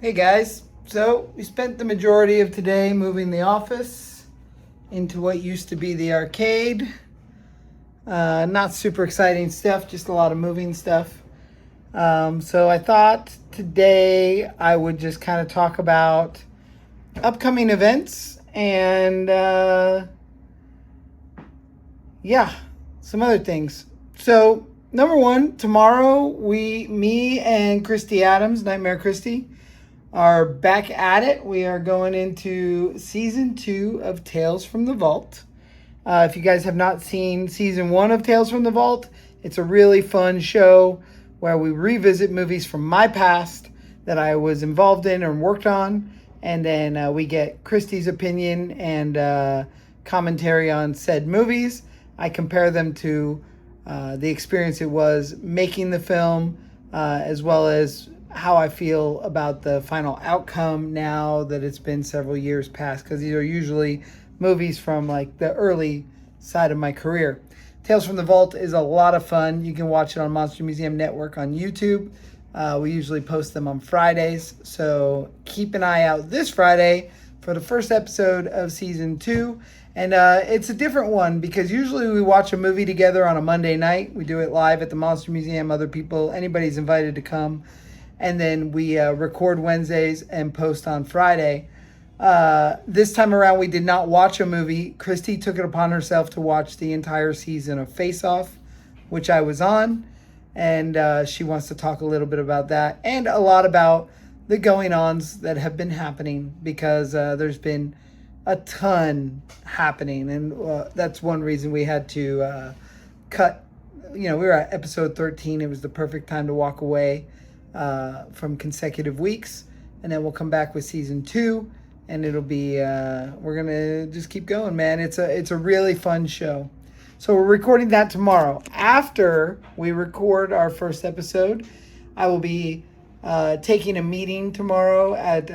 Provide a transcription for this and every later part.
Hey guys, so we spent the majority of today moving the office into what used to be the arcade. Not super exciting stuff, just a lot of moving stuff. So I thought today I would just kind of talk about upcoming events and yeah, some other things. So number one, tomorrow me and Christy Adams, Nightmare Christy, are back at it. We are going into season 2 of Tales from the Vault. If you guys have not seen season 1 of Tales from the Vault, it's a really fun show where we revisit movies from my past that I was involved in and worked on, and then we get Christie's opinion and commentary on said movies. I compare them to the experience it was making the film, as well as how I feel about the final outcome now that it's been several years past, because these are usually movies from like the early side of my career. Tales from the Vault is a lot of fun. You can watch it on Monster Museum Network on YouTube. We usually post them on Fridays, so keep an eye out this Friday for the first episode of season 2. And it's a different one because usually we watch a movie together on a Monday night. We do it live at the Monster Museum. Other people, anybody's invited to come. And then we record Wednesdays and post on Friday. This time around, we did not watch a movie. Christy took it upon herself to watch the entire season of Face Off, which I was on. And she wants to talk a little bit about that and a lot about the going-ons that have been happening, because there's been a ton happening. And that's one reason we had to cut. We were at episode 13. It was the perfect time to walk away from consecutive weeks, and then we'll come back with season 2, and it'll be we're gonna just keep going, man. It's a really fun show. So we're recording that tomorrow. After we record our first episode, I will be taking a meeting tomorrow at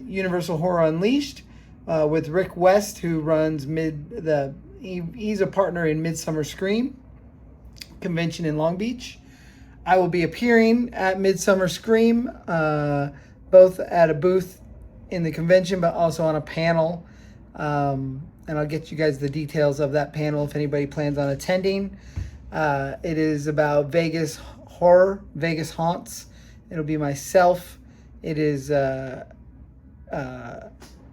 Universal Horror Unleashed with Rick West, who runs he's a partner in Midsummer Scream convention in Long Beach. I will be appearing at Midsummer Scream, both at a booth in the convention, but also on a panel. And I'll get you guys the details of that panel if anybody plans on attending. It is about Vegas horror, Vegas haunts. It'll be myself. It is going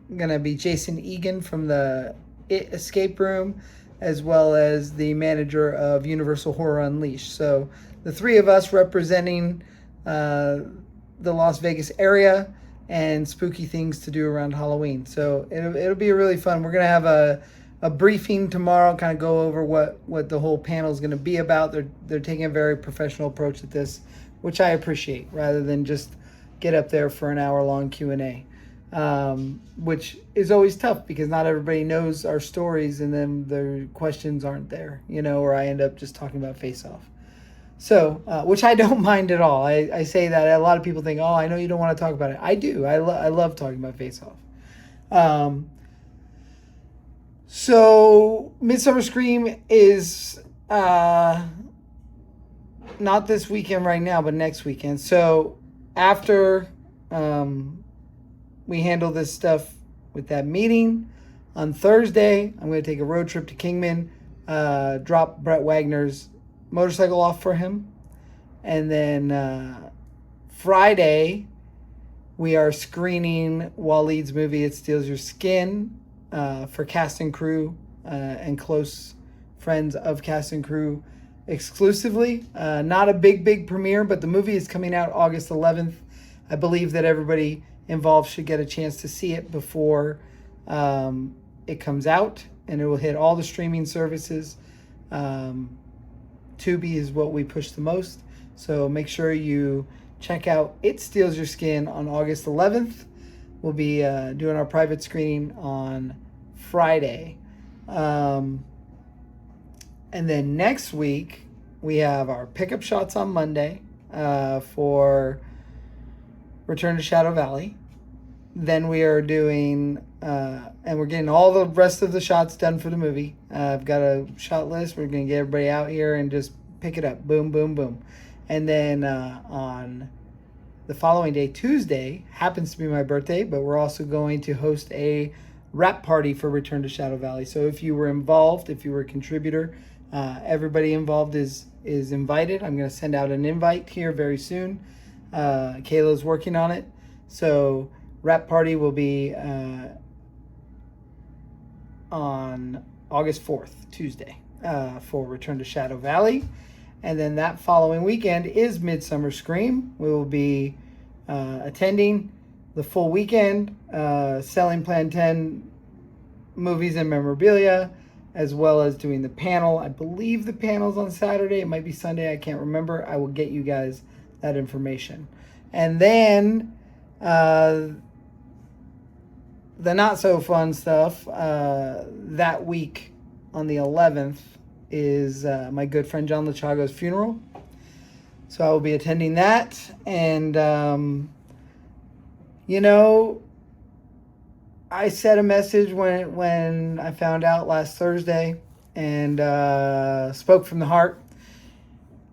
to be Jason Egan from the It Escape Room, as well as the manager of Universal Horror Unleashed. So the three of us representing the Las Vegas area and spooky things to do around Halloween. So it'll be really fun. We're going to have a briefing tomorrow, kind of go over what the whole panel is going to be about. They're taking a very professional approach at this, which I appreciate, rather than just get up there for an hour-long Q&A, which is always tough because not everybody knows our stories, and then the questions aren't there, or I end up just talking about Face Off. So, which I don't mind at all. I say that. A lot of people think, oh, I know you don't want to talk about it. I do. I love talking about Face Off. So, Midsummer Scream is not this weekend right now, but next weekend. So, after we handle this stuff with that meeting, on Thursday, I'm going to take a road trip to Kingman, drop Brett Wagner's motorcycle off for him, and then Friday we are screening Waleed's movie It Steals Your Skin for cast and crew and close friends of cast and crew exclusively. Not a big premiere, but the movie is coming out August 11th. I believe that everybody involved should get a chance to see it before it comes out, and it will hit all the streaming services. Tubi is what we push the most. So make sure you check out It Steals Your Skin on August 11th. We'll be doing our private screening on Friday. And then next week, we have our pickup shots on Monday for Return to Shadow Valley. Then we are doing, and we're getting all the rest of the shots done for the movie. I've got a shot list. We're going to get everybody out here and just pick it up. Boom, boom, boom. And then on the following day, Tuesday, happens to be my birthday, but we're also going to host a wrap party for Return to Shadow Valley. So if you were involved, if you were a contributor, everybody involved is invited. I'm going to send out an invite here very soon. Kayla's working on it. So wrap party will be on August 4th, Tuesday, for Return to Shadow Valley. And then that following weekend is Midsummer Scream. We will be attending the full weekend, selling Plan 10 movies and memorabilia, as well as doing the panel. I believe the panel's on Saturday. It might be Sunday. I can't remember. I will get you guys that information. And then the not so fun stuff that week on the 11th is my good friend John Lachago's funeral. So I will be attending that. And, I sent a message when I found out last Thursday and spoke from the heart.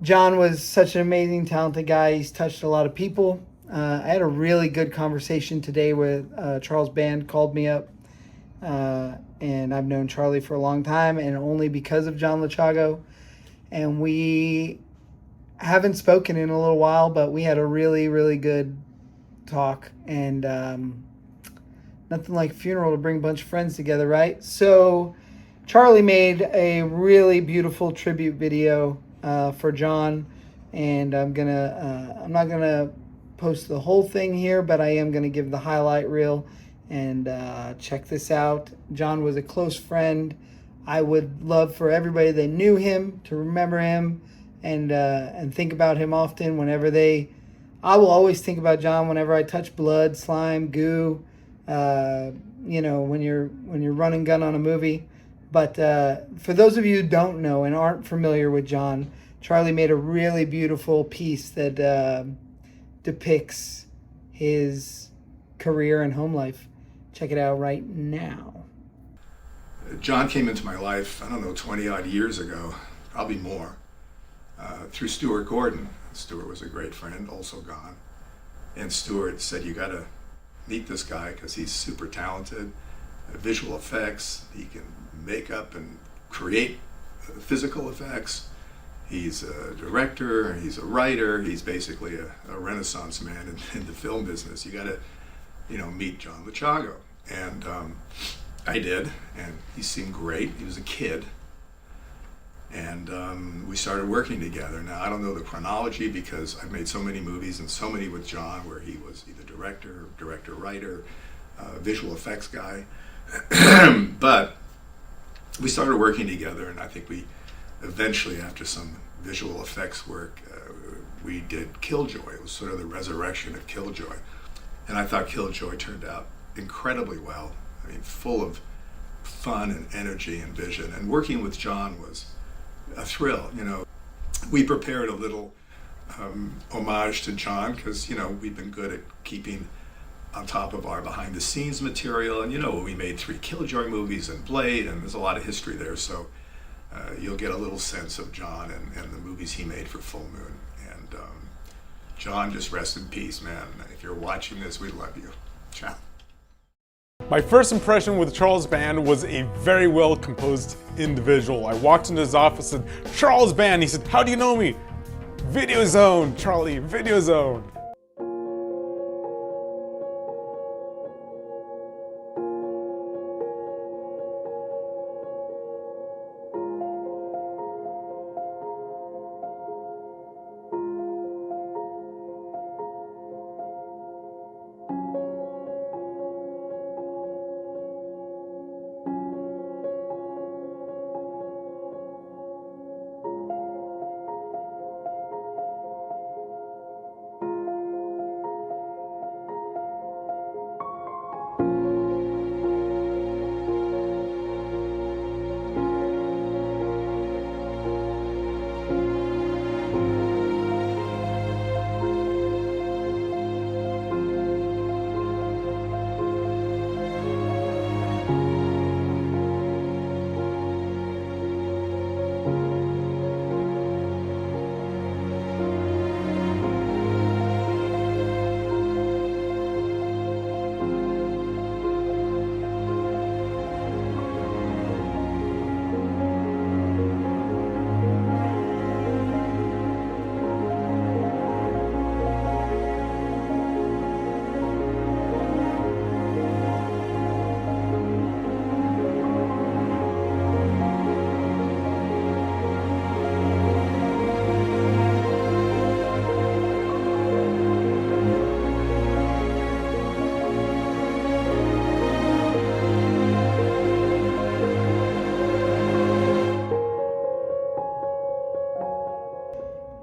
John was such an amazing, talented guy. He's touched a lot of people. I had a really good conversation today with Charles Band, called me up. And I've known Charlie for a long time, and only because of John Lachago. And we haven't spoken in a little while, but we had a really, really good talk. And nothing like a funeral to bring a bunch of friends together, right? So Charlie made a really beautiful tribute video for John, and I'm not gonna post the whole thing here, but I am gonna give the highlight reel. And check this out. John was a close friend. I would love for everybody that knew him to remember him and think about him often. I will always think about John whenever I touch blood, slime, goo. When you're running gun on a movie. But for those of you who don't know and aren't familiar with John, Charlie made a really beautiful piece that depicts his career and home life. Check it out right now. John came into my life, 20 odd years ago, probably more, through Stuart Gordon. Stuart was a great friend, also gone. And Stuart said, you gotta meet this guy because he's super talented, visual effects, he can make up and create physical effects. He's a director, he's a writer, he's basically a renaissance man in the film business. You gotta, meet John Lachago. And I did, and he seemed great. He was a kid. And we started working together. Now, I don't know the chronology because I've made so many movies and so many with John where he was either director, writer, visual effects guy. But we started working together, and I think we eventually, after some visual effects work, we did Killjoy. It was sort of the resurrection of Killjoy. And I thought Killjoy turned out incredibly well. I mean, full of fun and energy and vision. And working with John was a thrill. We prepared a little homage to John because, we've been good at keeping on top of our behind the scenes material. And, we made 3 Killjoy movies and Blade, and there's a lot of history there. So you'll get a little sense of John and the movies he made for Full Moon. And John, just rest in peace, man. If you're watching this, we love you. Ciao. My first impression with Charles Band was a very well composed individual. I walked into his office and said, Charles Band. He said, how do you know me? Video Zone, Charlie, Video Zone.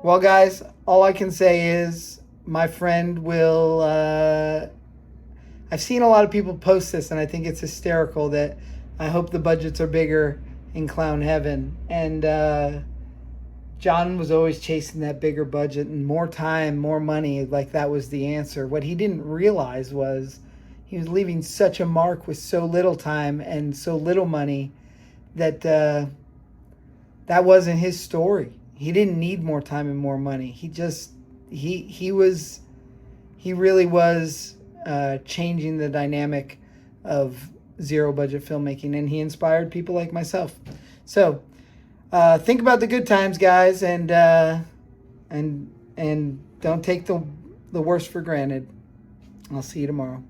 Well, guys, all I can say is my friend will. I've seen a lot of people post this, and I think it's hysterical that I hope the budgets are bigger in Clown Heaven. And John was always chasing that bigger budget and more time, more money, like that was the answer. What he didn't realize was he was leaving such a mark with so little time and so little money that that wasn't his story. He didn't need more time and more money. He really was changing the dynamic of zero budget filmmaking, and he inspired people like myself. So think about the good times, guys, and don't take the worst for granted. I'll see you tomorrow.